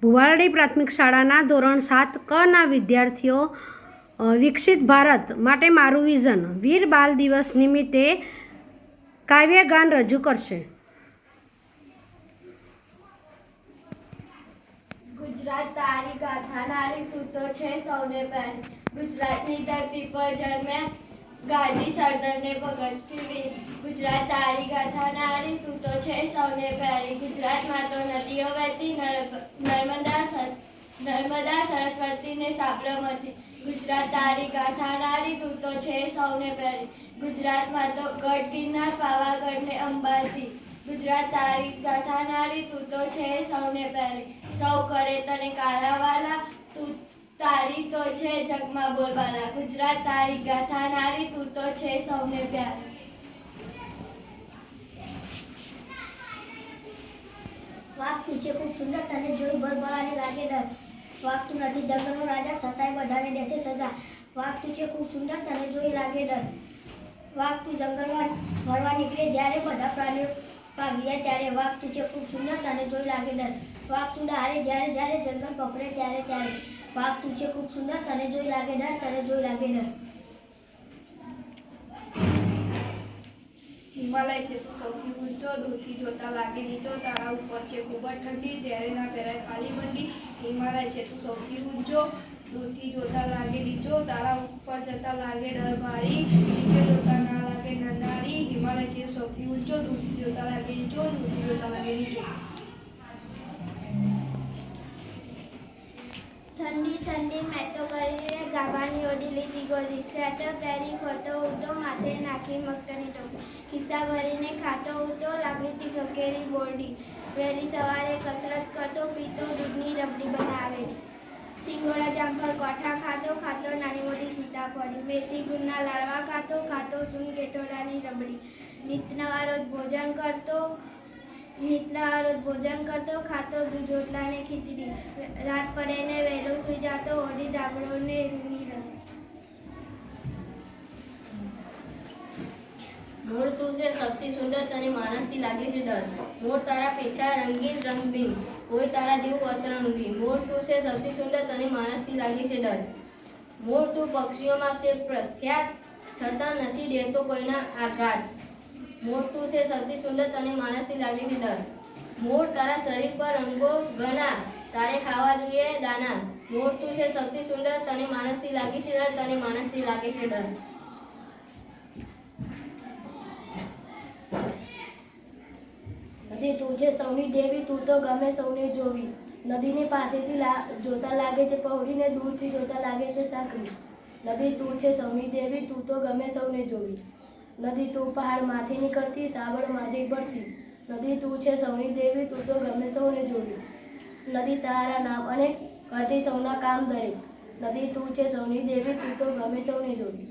ભુવારડી પ્રાથમિક શાળાના ધોરણ 7 કના વિદ્યાર્થીઓ વિકસિત ભારત માટે મારું વિઝન વીર બાલ દિવસ નિમિત્તે કાવ્યગાન રજૂ કરશે. ગુજરાત તારી ગાથા નારી તું તો છે સૌને પહેરી. ગુજરાતની ધરતી પર જન્મ્યા ગાંધી સરદારને ભગતસિંહ વીર. ગુજરાત તારી ગાથા નારી તું તો છે સૌને પહેરી. ગુજરાતમાં તો નદીઓ વહેતી નર્મદા સરસ્વતી ને સાબરમતી. ગુજરાત તારી ગાથા નારી તું તો છે સૌને પહેરી. ગુજરાતમાં તો ગઢ ગિરનાર પાવાગઢ ને અંબાજી. ગુજરાત તારી ગાથા નારી તું તો છે સૌને પહેરી. સૌ કરે તને કાલાવાલા તું તારી તો છે જગમાં બોલબાલા. ગુજરાત તારી ગાથા નારી તું તો છે સૌને પ્યારી. વાઘ તું છે ખૂબ સુંદર તને જોઈ ભરભરાને લાગે ડર. વાઘ તું નથી જંગલનો રાજા છતાંય બધાને દેશે સજા. વાઘ તું છે ખૂબ સુંદર તને જોઈ લાગે ડર. વાઘ તું જંગલમાં ફરવા નીકળે જ્યારે બધા પ્રાણીઓ ભાગી જાય ત્યારે. વાઘ તું છે ખૂબ સુંદર તને જોઈ લાગે ડર. વાઘ તું ડહારે જ્યારે જંગલ પકડે ત્યારે. વાઘ તું છે ખૂબ સુંદર તને જોઈ લાગે ડર. તને જોઈ લાગે ડર. હિમાલય છે તું સૌથી ઊંચો દૂરથી જોતા લાગે નીચો. તારા ઉપર છે ખૂબ જ ઠંડી ત્યારે ના પહેરાય ખાલી મંડી. હિમાલય છે તું સૌથી ઊંચો દૂરથી જોતા લાગે નીચો. તારા ઉપર જતા લાગે ડર ભારી નીચે જોતા ના લાગે નારી. હિમાલય છે સૌથી ઊંચો દૂરથી જોતા લાગે નીચો. દૂરથી જોતા લાગે નીચો. ઠંડી મેં તો કરીને ગાભાની ઓઢી લીધી ગોળી. સ્વેટર પહેરી ફરતો ઉડતો માથે નાખી મગટની ટોપી. ખિસ્સા ભરીને ખાતો ઉડતો લાકડીથી ખકેરી બોરડી. વહેલી સવારે કસરત કરતો પીતો દૂધની રબડી બનાવેલી. સિંગોડા જામફળ કોઠા ખાતો નાની મોટી સીતાફળી. મેથી ગુણના લાડવા ખાતો સૂન ગેટોડાની રબડી. નિત્યનવા રોજ ભોજન કરતો ખાતો દૂધ રોટલા ને ખીચડી. રાત પડે ને વહેલો સૂઈ જાતો ઓઢી ધાબળો ને રૂની રજા. મોર તું છે સૌથી સુંદર તને માણસથી લાગે છે ડર. મોર તારા પીછા રંગીન રંગબીન હોય તારા જેવું અતરંગી. મોર તું છે સૌથી સુંદર તને માણસથી લાગે છે ડર. મોર તું પક્ષીઓમાં છે પ્રખ્યાત છતાં નથી દેતો કોઈના આઘાત. મોર તું છે સૌથી સુંદર તને માણસથી લાગે છે ડર. મોર તારા શરીર પર રંગો ઘણા તારે ખાવા જોઈએ દાના. મોર તું છે સૌથી સુંદર તને માણસથી લાગે છે ડર. તને માણસથી લાગે છે ડર. નદી તું છે સૌની દેવી તું તો ગમે સૌને જોવી. નદીની પાસેથી જોતા લાગે છે પહોળીને દૂરથી જોતા લાગે છે સાંકળી. નદી તું છે સૌની દેવી તું તો ગમે સૌને જોવી. નદી તું પહાડમાંથી નીકળતી સાબરમાંથી પડતી. નદી તું છે સૌની દેવી તું તો ગમે સૌને જોવી. નદી તારા નામ અનેક કરતી સૌના કામ દરેક. નદી તું છે સૌની દેવી તું તો ગમે સૌને જોવી.